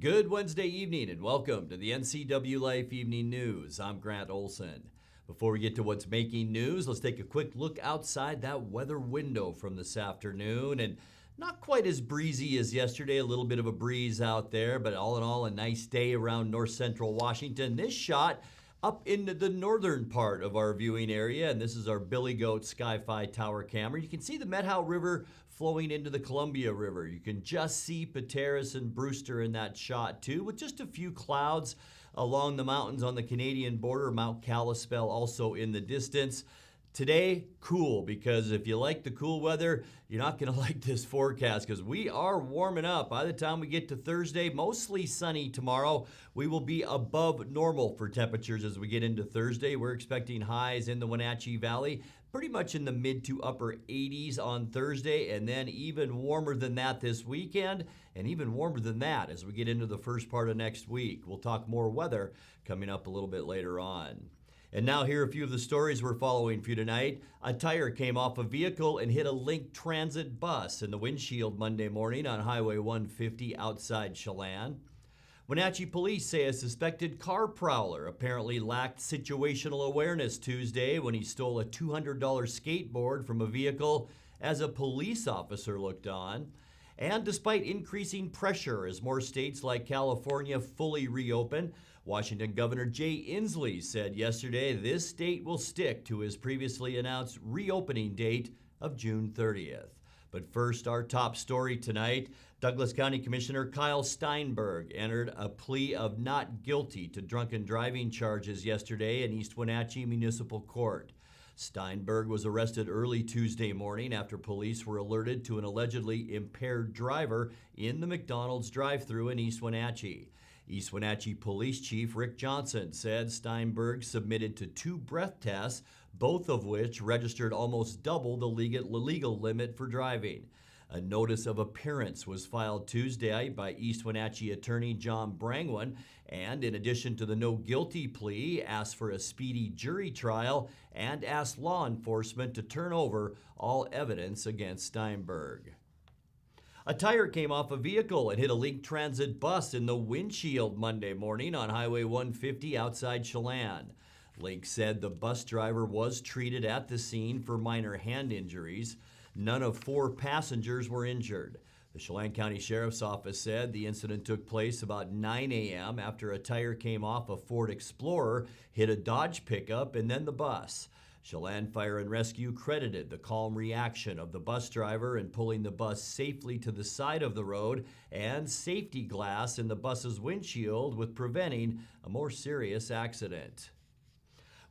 Good Wednesday evening and welcome to the NCWLIFE Evening News. I'm Grant Olson. Before we get to what's making news, let's take a quick look outside that weather window from this afternoon. And not quite as breezy as yesterday, a little bit of a breeze out there, but all in all, a nice day around north central Washington. This shot up into the northern part of our viewing area, and this is our Billy Goat Sky-Fi Tower camera. You can see the Methow River flowing into the Columbia River. You can just see Pateros and Brewster in that shot too, with just a few clouds along the mountains on the Canadian border. Mount Kalispell also in the distance. Today, cool, because if you like the cool weather, you're not going to like this forecast because we are warming up. By the time we get to Thursday, mostly sunny tomorrow. We will be above normal for temperatures as we get into Thursday. We're expecting highs in the Wenatchee Valley, pretty much in the mid to upper 80s on Thursday, and then even warmer than that this weekend, and even warmer than that as we get into the first part of next week. We'll talk more weather coming up a little bit later on. And now here are a few of the stories we're following for you tonight. A tire came off a vehicle and hit a Link Transit bus in the windshield Monday morning on Highway 150 outside Chelan. Wenatchee police say a suspected car prowler apparently lacked situational awareness Tuesday when he stole a $200 skateboard from a vehicle as a police officer looked on. And despite increasing pressure as more states like California fully reopen, Washington Governor Jay Inslee said yesterday this state will stick to his previously announced reopening date of June 30th. But first, our top story tonight, Douglas County Commissioner Kyle Steinburg entered a plea of not guilty to drunken driving charges yesterday in East Wenatchee Municipal Court. Steinburg was arrested early Tuesday morning after police were alerted to an allegedly impaired driver in the McDonald's drive-thru in East Wenatchee. East Wenatchee Police Chief Rick Johnson said Steinburg submitted to 2 breath tests, both of which registered almost double the legal limit for driving. A notice of appearance was filed Tuesday by East Wenatchee attorney John Brangwyn, and in addition to the no guilty plea, asked for a speedy jury trial and asked law enforcement to turn over all evidence against Steinburg. A tire came off a vehicle and hit a Link Transit bus in the windshield Monday morning on Highway 150 outside Chelan. Link said the bus driver was treated at the scene for minor hand injuries. None of 4 passengers were injured. The Chelan County Sheriff's Office said the incident took place about 9 a.m. after a tire came off a Ford Explorer, hit a Dodge pickup, and then the bus. Chelan Fire and Rescue credited the calm reaction of the bus driver in pulling the bus safely to the side of the road and safety glass in the bus's windshield with preventing a more serious accident.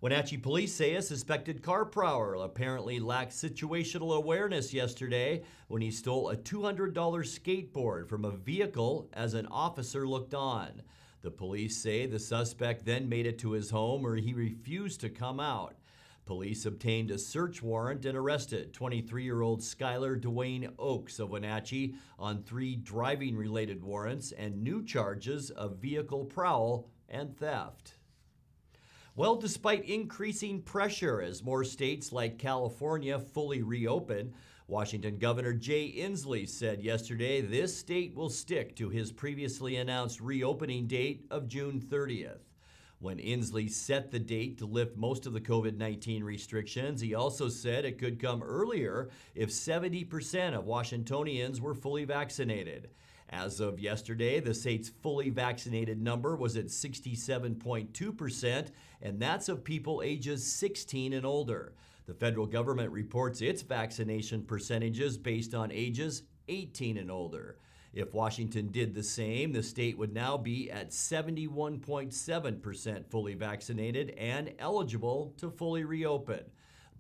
Wenatchee police say a suspected car prowler apparently lacked situational awareness yesterday when he stole a $200 skateboard from a vehicle as an officer looked on. The police say the suspect then made it to his home where he refused to come out. Police obtained a search warrant and arrested 23-year-old Skylar Dwayne Oakes of Wenatchee on 3 driving-related warrants and new charges of vehicle prowl and theft. Well, despite increasing pressure as more states like California fully reopen, Washington Governor Jay Inslee said yesterday this state will stick to his previously announced reopening date of June 30th. When Inslee set the date to lift most of the COVID-19 restrictions, he also said it could come earlier if 70% of Washingtonians were fully vaccinated. As of yesterday, the state's fully vaccinated number was at 67.2%, and that's of people ages 16 and older. The federal government reports its vaccination percentages based on ages 18 and older. If Washington did the same, the state would now be at 71.7% fully vaccinated and eligible to fully reopen.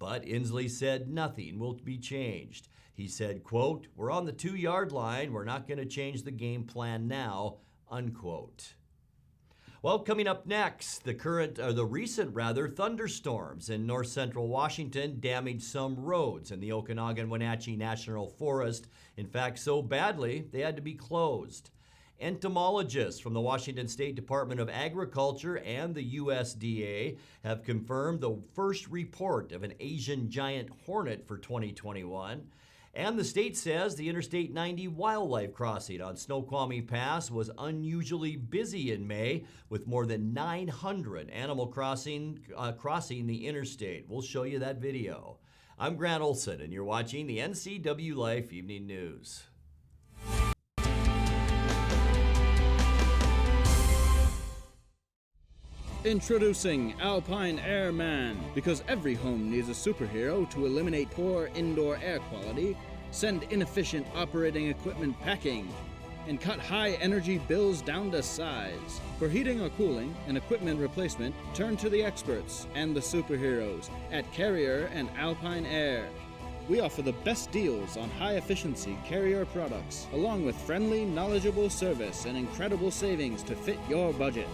But Inslee said nothing will be changed. He said, quote, "We're on the 2-yard line. We're not going to change the game plan now," unquote. Well, coming up next, the recent thunderstorms in north central Washington damaged some roads in the Okanagan-Wenatchee National Forest. In fact, so badly, they had to be closed. Entomologists from the Washington State Department of Agriculture and the USDA have confirmed the first report of an Asian giant hornet for 2021. And the state says the Interstate 90 wildlife crossing on Snoqualmie Pass was unusually busy in May, with more than 900 animal crossing the interstate. We'll show you that video. I'm Grant Olson, and you're watching the NCWLIFE Evening News. Introducing Alpine Airman. Because every home needs a superhero to eliminate poor indoor air quality, send inefficient operating equipment packing, and cut high energy bills down to size. For heating or cooling and equipment replacement, turn to the experts and the superheroes at Carrier and Alpine Air. We offer the best deals on high-efficiency Carrier products, along with friendly, knowledgeable service and incredible savings to fit your budget.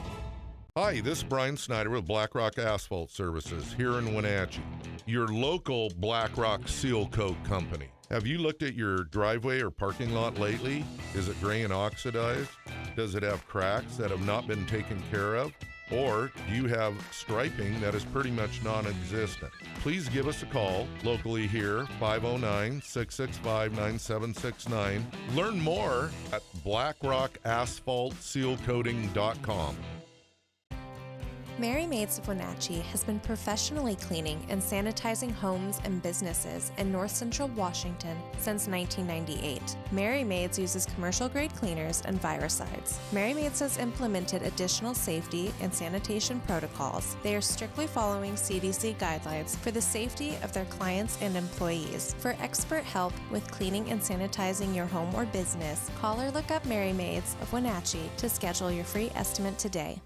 Hi, this is Brian Snyder with BlackRock Asphalt Services here in Wenatchee, your local BlackRock Seal Coat company. Have you looked at your driveway or parking lot lately? Is it gray and oxidized? Does it have cracks that have not been taken care of? Or do you have striping that is pretty much non-existent? Please give us a call locally here, 509-665-9769. Learn more at BlackRockAsphaltSealCoating.com. Mary Maids of Wenatchee has been professionally cleaning and sanitizing homes and businesses in North Central Washington since 1998. Mary Maids uses commercial-grade cleaners and viricides. Mary Maids has implemented additional safety and sanitation protocols. They are strictly following CDC guidelines for the safety of their clients and employees. For expert help with cleaning and sanitizing your home or business, call or look up Mary Maids of Wenatchee to schedule your free estimate today.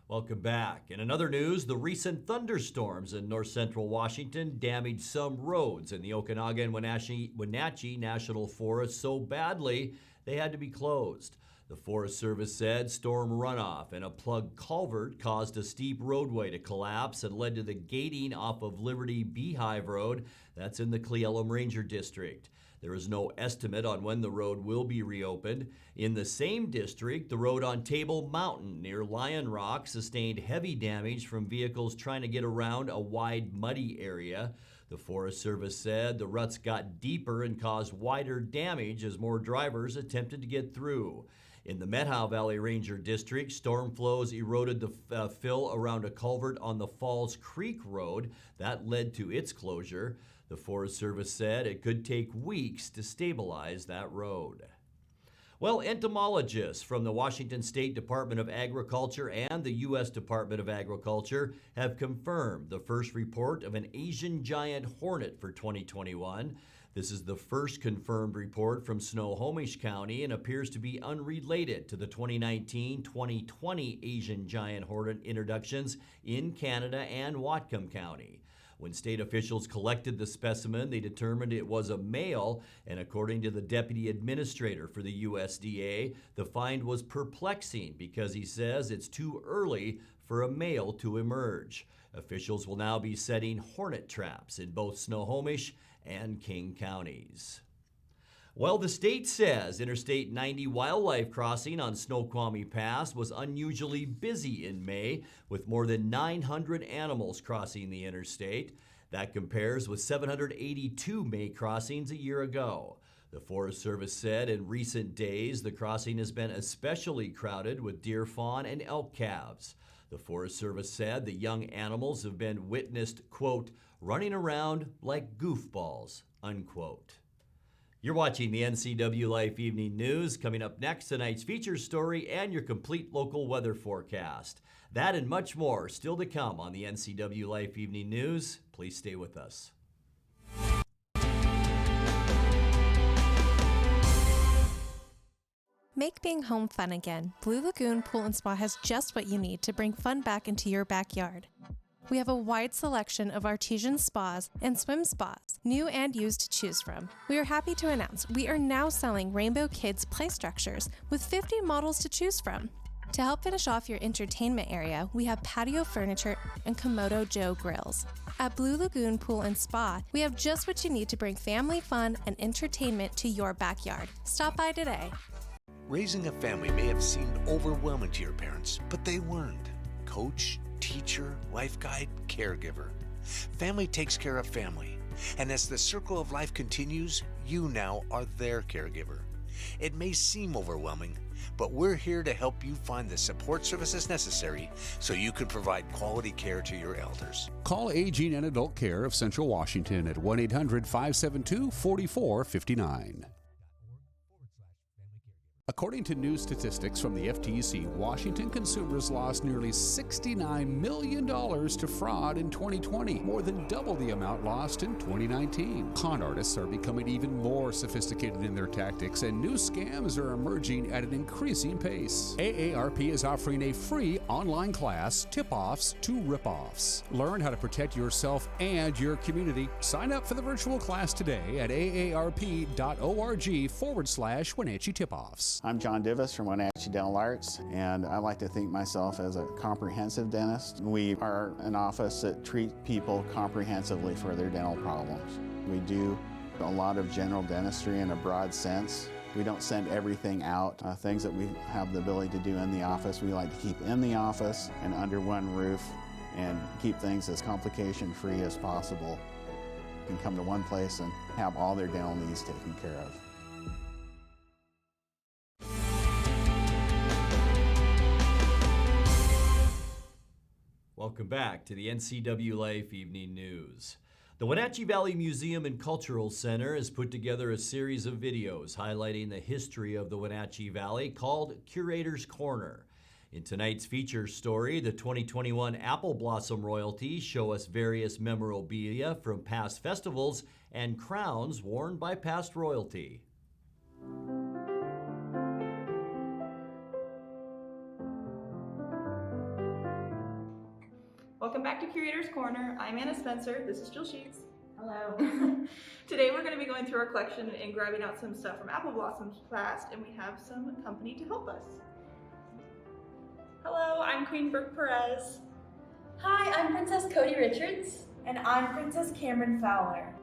Welcome back. In another news, the recent thunderstorms in north central Washington damaged some roads in the Okanagan and Wenatchee National Forest so badly they had to be closed. The Forest Service said storm runoff and a plugged culvert caused a steep roadway to collapse and led to the gating off of Liberty Beehive Road. That's in the Cle Elum Ranger District. There is no estimate on when the road will be reopened. In the same district, the road on Table Mountain near Lion Rock sustained heavy damage from vehicles trying to get around a wide, muddy area. The Forest Service said the ruts got deeper and caused wider damage as more drivers attempted to get through. In the Methow Valley Ranger District, storm flows eroded the fill around a culvert on the Falls Creek Road. That led to its closure. The Forest Service said it could take weeks to stabilize that road. Well, entomologists from the Washington State Department of Agriculture and the U.S. Department of Agriculture have confirmed the first report of an Asian giant hornet for 2021. This is the first confirmed report from Snohomish County and appears to be unrelated to the 2019-2020 Asian giant hornet introductions in Canada and Whatcom County. When state officials collected the specimen, they determined it was a male, and according to the deputy administrator for the USDA, the find was perplexing because he says it's too early for a male to emerge. Officials will now be setting hornet traps in both Snohomish and King counties. Well, the state says Interstate 90 wildlife crossing on Snoqualmie Pass was unusually busy in May, with more than 900 animals crossing the interstate. That compares with 782 May crossings a year ago. The Forest Service said in recent days the crossing has been especially crowded with deer fawn and elk calves. The Forest Service said the young animals have been witnessed, quote, running around like goofballs, unquote. You're watching the NCWLIFE Evening News. Coming up next, tonight's feature story and your complete local weather forecast. That and much more still to come on the NCWLIFE Evening News. Please stay with us. Make being home fun again. Blue Lagoon Pool and Spa has just what you need to bring fun back into your backyard. We have a wide selection of artesian spas and swim spas, new and used to choose from. We are happy to announce we are now selling Rainbow Kids play structures with 50 models to choose from. To help finish off your entertainment area, we have patio furniture and Komodo Joe grills. At Blue Lagoon Pool and Spa, we have just what you need to bring family fun and entertainment to your backyard. Stop by today. Raising a family may have seemed overwhelming to your parents, but they weren't. Coach, teacher, life guide, caregiver. Family takes care of family. And as the circle of life continues, you now are their caregiver. It may seem overwhelming, but we're here to help you find the support services necessary so you can provide quality care to your elders. Call Aging and Adult Care of Central Washington at 1-800-572-4459. According to new statistics from the FTC, Washington consumers lost nearly $69 million to fraud in 2020, more than double the amount lost in 2019. Con artists are becoming even more sophisticated in their tactics, and new scams are emerging at an increasing pace. AARP is offering a free online class, Tip-Offs to Rip-Offs. Learn how to protect yourself and your community. Sign up for the virtual class today at aarp.org/Wenatchee Tip-Offs. I'm John Divis from Wenatchee Dental Arts, and I like to think myself as a comprehensive dentist. We are an office that treats people comprehensively for their dental problems. We do a lot of general dentistry in a broad sense. We don't send everything out. Things that we have the ability to do in the office, we like to keep in the office and under one roof and keep things as complication-free as possible. You can come to one place and have all their dental needs taken care of. Welcome back to the NCWLIFE Evening News. The Wenatchee Valley Museum and Cultural Center has put together a series of videos highlighting the history of the Wenatchee Valley called Curator's Corner. In tonight's feature story, the 2021 Apple Blossom royalties show us various memorabilia from past festivals and crowns worn by past royalty. Welcome back to Curator's Corner. I'm Anna Spencer. This is Jill Sheets. Hello. Today we're going to be going through our collection and grabbing out some stuff from Apple Blossom's past, and we have some company to help us. Hello, I'm Queen Brooke Perez. Hi, I'm Princess Cody Richards. And I'm Princess Cameron Fowler.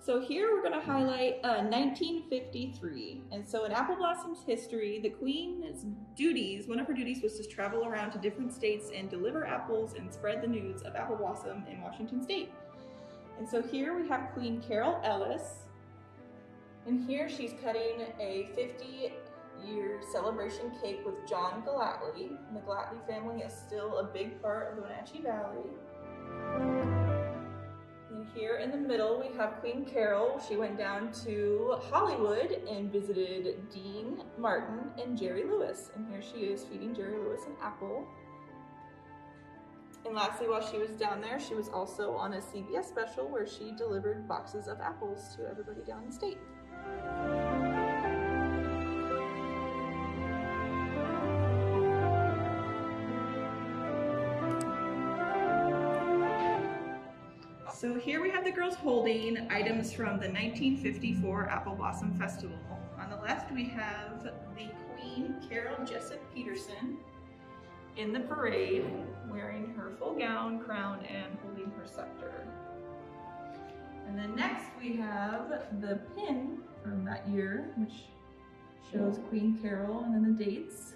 So here we're going to highlight 1953. And so in Apple Blossom's history, the Queen's duties, one of her duties was to travel around to different states and deliver apples and spread the news of Apple Blossom in Washington State. And so here we have Queen Carol Ellis. And here she's cutting a 50-year celebration cake with John Gallatley. And the Gallatley family is still a big part of the Wenatchee Valley. And here in the middle we have Queen Carol. She went down to Hollywood and visited Dean Martin and Jerry Lewis. And here she is feeding Jerry Lewis an apple. And lastly, while she was down there, she was also on a CBS special where she delivered boxes of apples to everybody down in the state. So here we have the girls holding items from the 1954 Apple Blossom Festival. On the left we have the Queen, Carol Jessup Peterson, in the parade, wearing her full gown, crown, and holding her scepter. And then next we have the pin from that year, which shows Queen Carol and then the dates.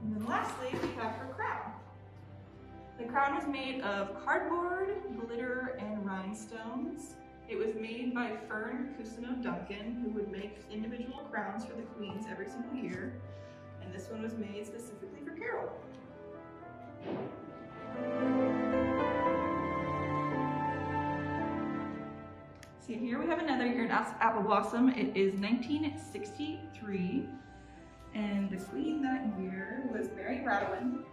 And then lastly we have her crown. The crown was made of cardboard, glitter, and rhinestones. It was made by Fern Cousineau Duncan, who would make individual crowns for the queens every single year. And this one was made specifically for Carol. See, here we have another year in Apple Blossom. It is 1963. And the queen that year was Mary Radwin.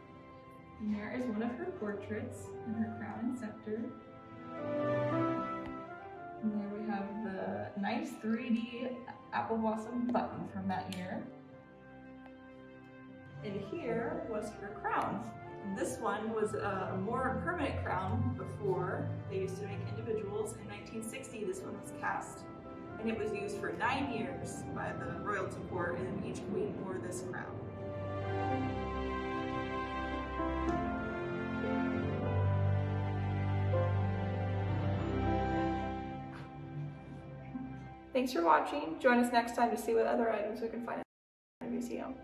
And there is one of her portraits and her crown and scepter. And there we have the nice 3D Apple Blossom button from that year. And here was her crown. And this one was a more permanent crown before. They used to make individuals. In 1960, this one was cast. And it was used for 9 years by the royalty court, and each queen wore this crown. Thanks for watching. Join us next time to see what other items we can find in the museum.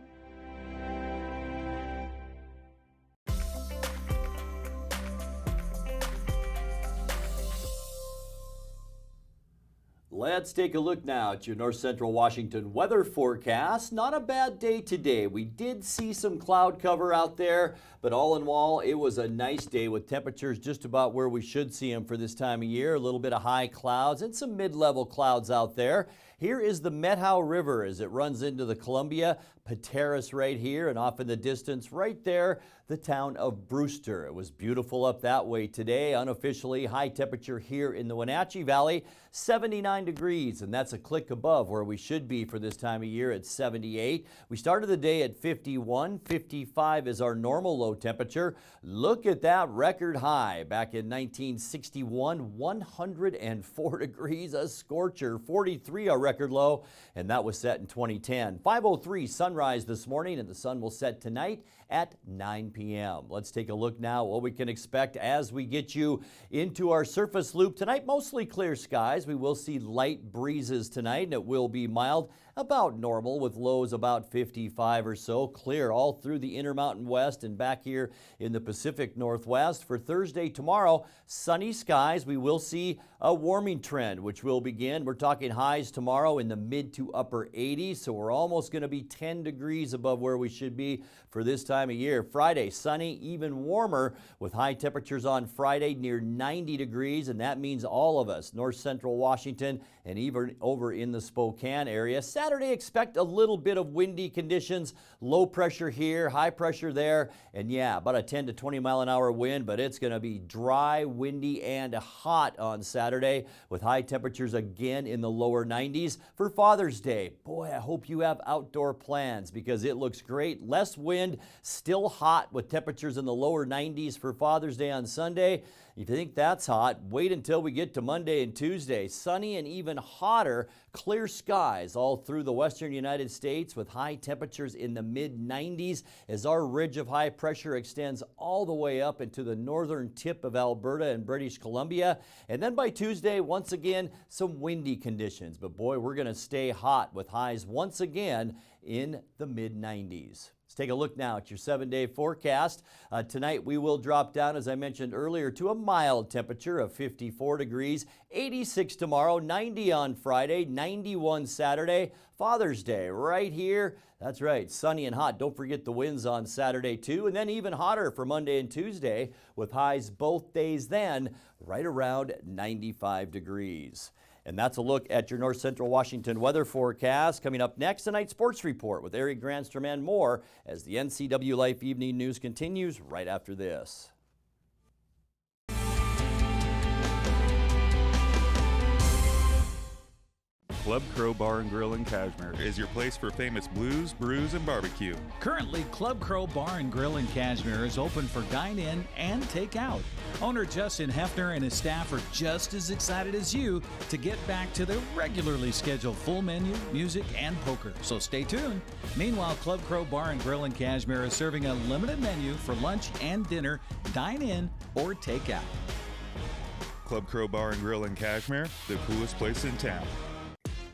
Let's take a look now at your North Central Washington weather forecast. Not a bad day today. We did see some cloud cover out there, but all in all, it was a nice day with temperatures just about where we should see them for this time of year. A little bit of high clouds and some mid-level clouds out there. Here is the Methow River as it runs into the Columbia. Pateros right here, and off in the distance right there, the town of Brewster. It was beautiful up that way today. Unofficially, high temperature here in the Wenatchee Valley, 79 degrees, and that's a click above where we should be for this time of year at 78. We started the day at 51. 55 is our normal low temperature. Look at that record high back in 1961, 104 degrees, a scorcher. 43 our record low, and that was set in 2010. 5:03 sunrise this morning, and the sun will set tonight at 9 p.m. Let's take a look now what we can expect as we get you into our surface loop tonight. Mostly clear skies. We will see light breezes tonight, and it will be mild, about normal, with lows about 55 or so. Clear all through the Intermountain West and back here in the Pacific Northwest. For Thursday tomorrow, sunny skies. We will see a warming trend, which will begin. We're talking highs tomorrow in the mid to upper 80s, so we're almost going to be 10 degrees above where we should be for this time of year. Friday, sunny, even warmer, with high temperatures on Friday near 90 degrees, and that means all of us, North Central Washington and even over in the Spokane area. Saturday, expect a little bit of windy conditions, low pressure here, high pressure there, and yeah, about a 10 to 20 mile an hour wind, but it's going to be dry, windy, and hot on Saturday with high temperatures again in the lower 90s. For Father's Day, boy, I hope you have outdoor plans because it looks great. Less wind, still hot with temperatures in the lower 90s for Father's Day on Sunday. If you think that's hot, wait until we get to Monday and Tuesday. Sunny and even hotter, clear skies all through the western United States with high temperatures in the mid-90s as our ridge of high pressure extends all the way up into the northern tip of Alberta and British Columbia. And then by Tuesday, once again, some windy conditions. But boy, we're going to stay hot with highs once again in the mid-90s. Let's take a look now at your 7-day forecast. Tonight we will drop down, as I mentioned earlier, to a mild temperature of 54 degrees, 86 tomorrow, 90 on Friday, 91 Saturday. Father's Day right here. That's right, sunny and hot. Don't forget the winds on Saturday too, and then even hotter for Monday and Tuesday with highs both days then right around 95 degrees. And that's a look at your North Central Washington weather forecast. Coming up next, tonight's sports report with Eric Granstrom and more as the NCWLIFE Evening News continues right after this. Club Crow Bar and Grill in Cashmere is your place for famous blues, brews, and barbecue. Currently, Club Crow Bar and Grill in Cashmere is open for dine-in and take-out. Owner Justin Hefner and his staff are just as excited as you to get back to their regularly scheduled full menu, music, and poker. So stay tuned. Meanwhile, Club Crow Bar and Grill in Cashmere is serving a limited menu for lunch and dinner, dine-in or take-out. Club Crow Bar and Grill in Cashmere, the coolest place in town.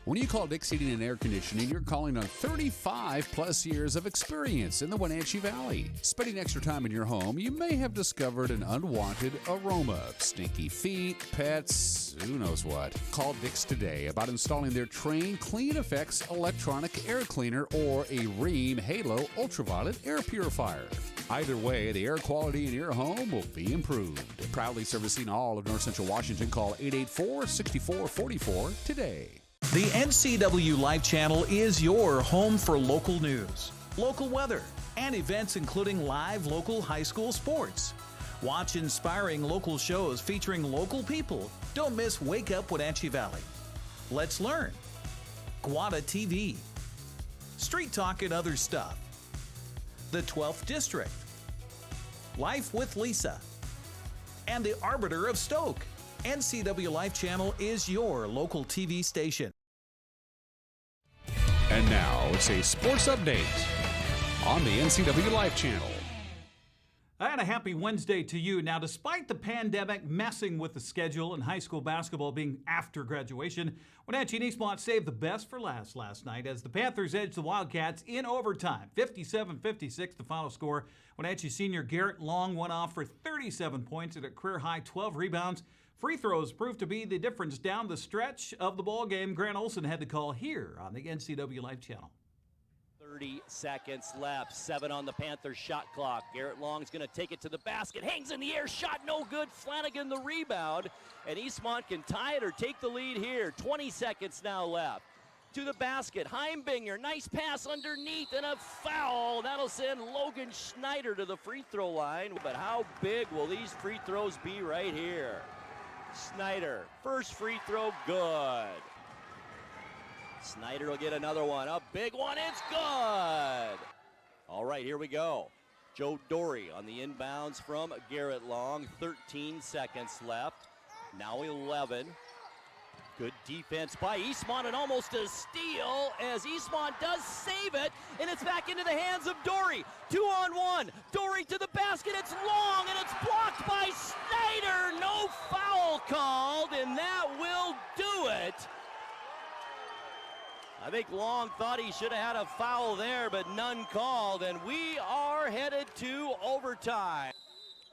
When you call Dick's Heating and Air Conditioning, you're calling on 35 plus years of experience in the Wenatchee Valley. Spending extra time in your home, you may have discovered an unwanted aroma. Stinky feet, pets, who knows what. Call Dick's today about installing their Train Clean Effects electronic air cleaner or a Rheem Halo ultraviolet air purifier. Either way, the air quality in your home will be improved. Proudly servicing all of North Central Washington, call 884-6444 today. The NCWLIFE channel is your home for local news, local weather, and events including live local high school sports. Watch inspiring local shows featuring local people. Don't miss Wake Up Wenatchee Valley. Let's Learn, Guada TV, Street Talk and Other Stuff, the 12th District, Life with Lisa, and the Arbiter of Stoke. NCWLIFE channel is your local TV station. And now it's a sports update on the NCWLIFE channel. And a happy Wednesday to you. Now, despite the pandemic messing with the schedule and high school basketball being after graduation, Wenatchee and Eastmont saved the best for last night as the Panthers edged the Wildcats in overtime. 57-56 the final score. Wenatchee senior Garrett Long went off for 37 points and a career-high 12 rebounds Free throws proved to be the difference down the stretch of the ball game. Grant Olson had the call here on the NCWLIFE channel. 30 seconds left. 7 on the Panthers shot clock. Garrett Long's going to take it to the basket. Hangs in the air. Shot no good. Flanagan the rebound. And Eastmont can tie it or take the lead here. 20 seconds now left. To the basket. Heimbinger. Nice pass underneath and a foul. That'll send Logan Schneider to the free throw line. But how big will these free throws be right here? Schneider. First free throw. Good. Snyder will get another one. A big one. It's good. All right, here we go. Joe Dory on the inbounds from Garrett Long. 13 seconds left. Now 11. Good defense by Eastmont and almost a steal as Eastmont does save it, and it's back into the hands of Dory. 2-on-1. Dory to the basket. It's Long, and it's blocked by Snyder. No foul called, and that will do it. I think Long thought he should have had a foul there, but none called, and we are headed to overtime.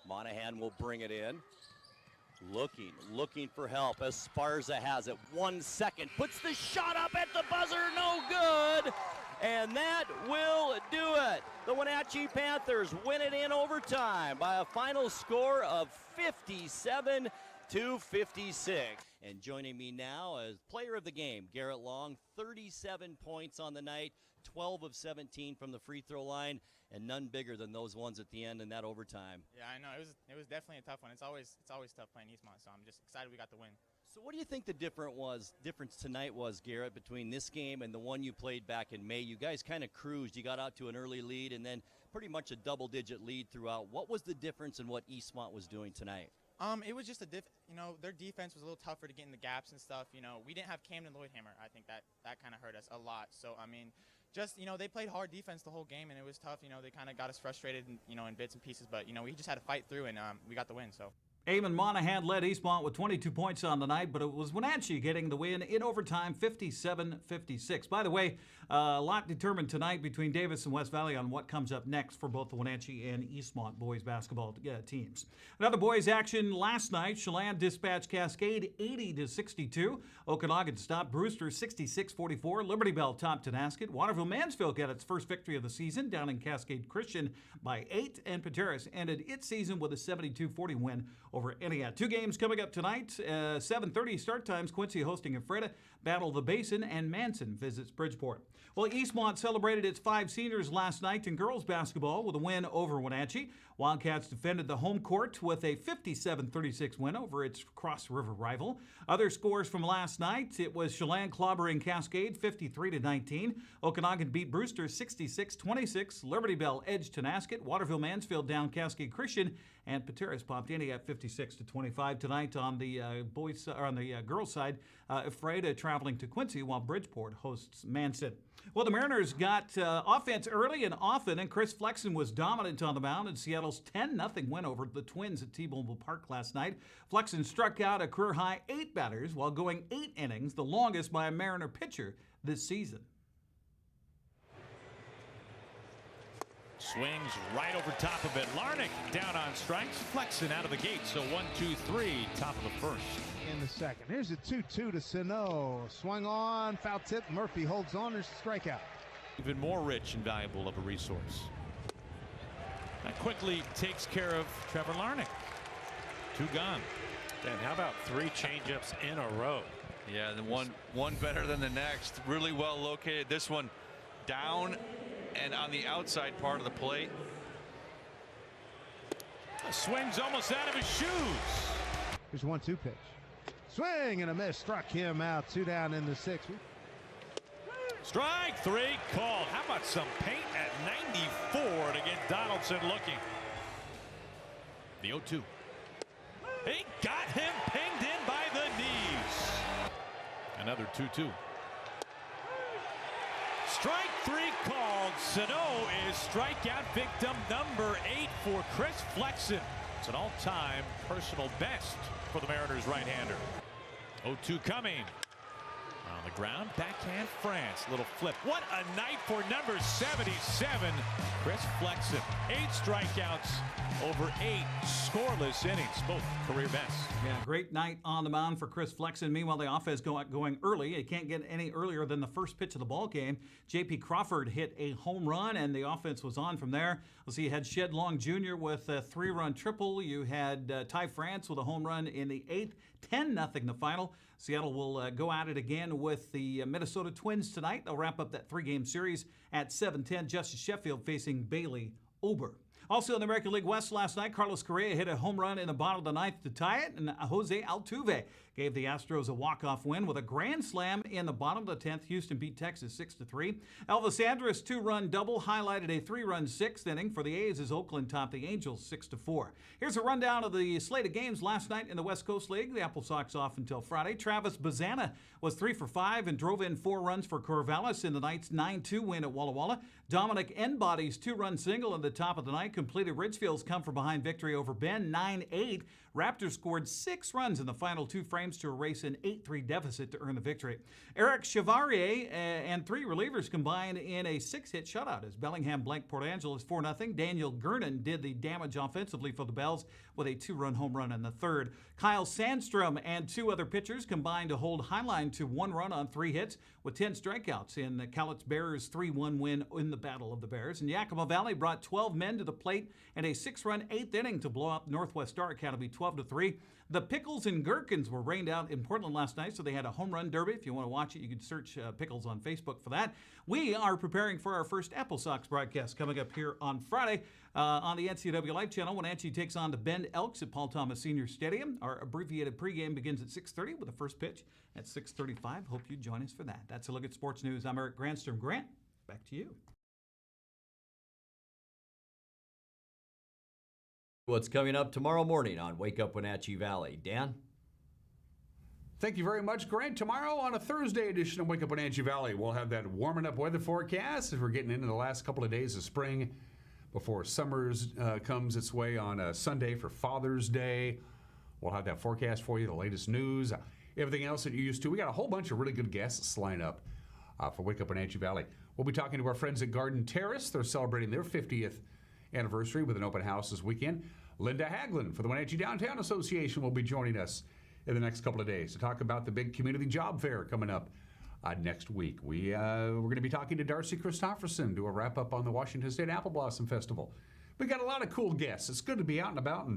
Monahan will bring it in. Looking for help. Esparza has it. 1 second. Puts the shot up at the buzzer. No good. And that will do it. The Wenatchee Panthers win it in overtime by a final score of 57-56. And joining me now as player of the game, Garrett Long, 37 points on the night, 12 of 17 from the free throw line, and none bigger than those ones at the end in that overtime. Yeah, I know. It was definitely a tough one. It's always tough playing Eastmont, so I'm just excited we got the win. So what do you think the difference tonight was, Garrett, between this game and the one you played back in May? You guys kind of cruised. You got out to an early lead and then pretty much a double-digit lead throughout. What was the difference in what Eastmont was doing tonight? It was just their defense was a little tougher to get in the gaps and stuff. We didn't have Camden Lloydhammer. I think that kind of hurt us a lot. So, they played hard defense the whole game, and it was tough. They kind of got us frustrated, in bits and pieces. But, we just had to fight through, and we got the win, so. Eamon Monahan led Eastmont with 22 points on the night, but it was Wenatchee getting the win in overtime, 57-56. By the way, a lot determined tonight between Davis and West Valley on what comes up next for both the Wenatchee and Eastmont boys basketball teams. Another boys action last night. Chelan dispatched Cascade 80-62. Okanagan stopped Brewster 66-44. Liberty Bell topped Tonasket. Waterville Mansfield got its first victory of the season down in Cascade Christian by 8. And Pateros ended its season with a 72-40 win over Entiat. 2 games coming up tonight. 7:30 start times. Quincy hosting Ephrata. Battle of the Basin, and Manson visits Bridgeport. Well, Eastmont celebrated its 5 seniors last night in girls basketball with a win over Wenatchee. Wildcats defended the home court with a 57-36 win over its Cross River rival. Other scores from last night, it was Chelan clobbering Cascade 53-19. Okanagan beat Brewster 66-26. Liberty Bell edged Tonasket. Waterville Mansfield down Cascade Christian, and Pateros popped Entiat 56-25 tonight on the girls' side. Ephrata traveling to Quincy while Bridgeport hosts Manson. Well, the Mariners got offense early and often, and Chris Flexen was dominant on the mound in Seattle's 10-0 win over the Twins at T-Mobile Park last night. Flexen struck out a career-high 8 batters while going 8 innings, the longest by a Mariner pitcher this season. Swings right over top of it. Larnick down on strikes. Flexen out of the gate. So 1-2-3, top of the first. In the second. Here's a 2-2 to Sano. Swung on, foul tip. Murphy holds on. There's a strikeout. Even more rich and valuable of a resource. That quickly takes care of Trevor Larnick. 2 gone. Dan, how about 3 changeups in a row? Yeah, the one better than the next. Really well located. This one down and on the outside part of the plate. Swings almost out of his shoes. Here's 1-2 pitch. Swing and a miss. Struck him out. 2 down in the 6th. Strike 3 called. How about some paint at 94 to get Donaldson looking? The 0-2. He got him pinged in by the knees. Another 2-2. Strike 3 called. Sano is strikeout victim number 8 for Chris Flexen. It's an all-time personal best for the Mariners right-hander. 0-2 coming. On the ground, backhand France. Little flip. What a night for number 77, Chris Flexen. 8 strikeouts over 8 scoreless innings, both career best. Yeah, great night on the mound for Chris Flexen. Meanwhile, the offense going early. It can't get any earlier than the first pitch of the ball game. J.P. Crawford hit a home run, and the offense was on from there. Let's see, you had Shed Long Jr. with a 3-run triple. You had Ty France with a home run in the 8th. 10-0 the final. Seattle will go at it again with the Minnesota Twins tonight. They'll wrap up that 3-game series at 7:10. Justice Sheffield facing Bailey Ober. Also in the American League West last night, Carlos Correa hit a home run in the bottom of the 9th to tie it, and Jose Altuve gave the Astros a walk-off win with a grand slam in the bottom of the 10th. Houston beat Texas 6-3. Elvis Andrus' 2-run double highlighted a 3-run 6th inning for the A's as Oakland topped the Angels 6-4. Here's a rundown of the slate of games last night in the West Coast League. The Apple Sox off until Friday. Travis Bazzana was 3 for 5 and drove in 4 runs for Corvallis in the night's 9-2 win at Walla Walla. Dominic Enbody's 2-run single in the top of the night completed Ridgefield's come-from-behind victory over Bend 9-8. Raptors scored 6 runs in the final 2 frames to erase an 8-3 deficit to earn the victory. Eric Chevalier and 3 relievers combined in a 6-hit shutout as Bellingham blanked Port Angeles 4-0. Daniel Gernon did the damage offensively for the Bells with a 2-run home run in the 3rd. Kyle Sandstrom and 2 other pitchers combined to hold Highline to 1 run on 3 hits with 10 strikeouts in the Cowlitz Bears' 3-1 win in the Battle of the Bears. And Yakima Valley brought 12 men to the plate and a 6-run 8th inning to blow up Northwest Star Academy 12-3. The Pickles and Gherkins were rained out in Portland last night, so they had a home run derby. If you want to watch it, you can search Pickles on Facebook for that. We are preparing for our first Apple Sox broadcast coming up here on Friday on the NCWLIFE channel. Wenatchee takes on the Bend Elks at Paul Thomas Senior Stadium. Our abbreviated pregame begins at 6:30 with the first pitch at 6:35. Hope you join us for that. That's a look at sports news. I'm Eric Granstrom. Grant, back to you. What's coming up tomorrow morning on Wake Up Wenatchee Valley? Dan? Thank you very much, Grant. Tomorrow on a Thursday edition of Wake Up Wenatchee Valley, we'll have that warming up weather forecast as we're getting into the last couple of days of spring before summer comes its way on a Sunday for Father's Day. We'll have that forecast for you, the latest news, everything else that you're used to. We got a whole bunch of really good guests lined up for Wake Up Wenatchee Valley. We'll be talking to our friends at Garden Terrace. They're celebrating their 50th anniversary with an open house this weekend. Linda Haglund for the Wenatchee Downtown Association will be joining us in the next couple of days to talk about the big community job fair coming up next week. We're going to be talking to Darcy Christofferson, do a wrap-up on the Washington State Apple Blossom Festival. We got a lot of cool guests. It's good to be out and about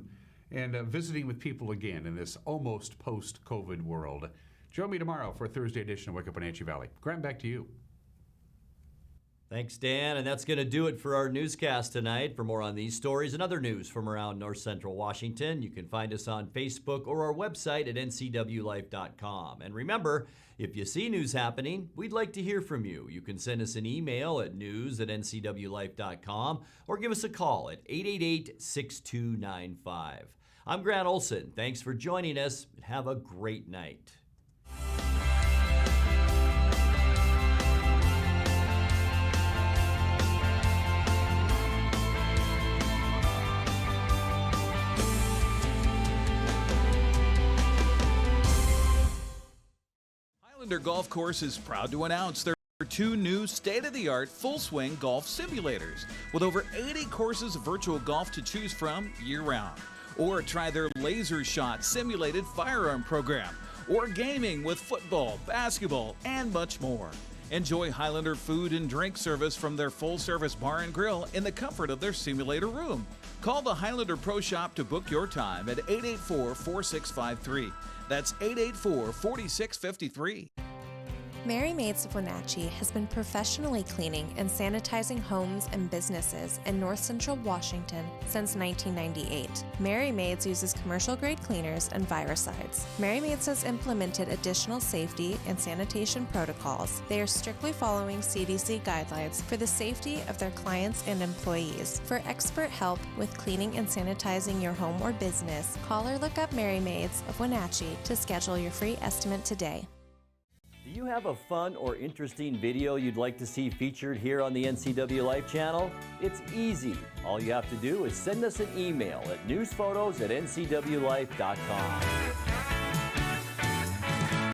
and visiting with people again in this almost post-COVID world. Join me tomorrow for a Thursday edition of Wake Up Wenatchee Valley. Grant, back to you. Thanks, Dan. And that's going to do it for our newscast tonight. For more on these stories and other news from around North Central Washington, you can find us on Facebook or our website at ncwlife.com. And remember, if you see news happening, we'd like to hear from you. You can send us an email at news@ncwlife.com or give us a call at 888-6295. I'm Grant Olson. Thanks for joining us, and have a great night. Highlander Golf Course is proud to announce their 2 new state-of-the-art full-swing golf simulators with over 80 courses of virtual golf to choose from year-round. Or try their Laser Shot simulated firearm program, or gaming with football, basketball, and much more. Enjoy Highlander food and drink service from their full-service bar and grill in the comfort of their simulator room. Call the Highlander Pro Shop to book your time at 884-4653. That's 884-4653. Mary Maids of Wenatchee has been professionally cleaning and sanitizing homes and businesses in North Central Washington since 1998. Mary Maids uses commercial-grade cleaners and viricides. Mary Maids has implemented additional safety and sanitation protocols. They are strictly following CDC guidelines for the safety of their clients and employees. For expert help with cleaning and sanitizing your home or business, call or look up Mary Maids of Wenatchee to schedule your free estimate today. Do you have a fun or interesting video you'd like to see featured here on the NCWLIFE channel? It's easy. All you have to do is send us an email at newsphotos@ncwlife.com.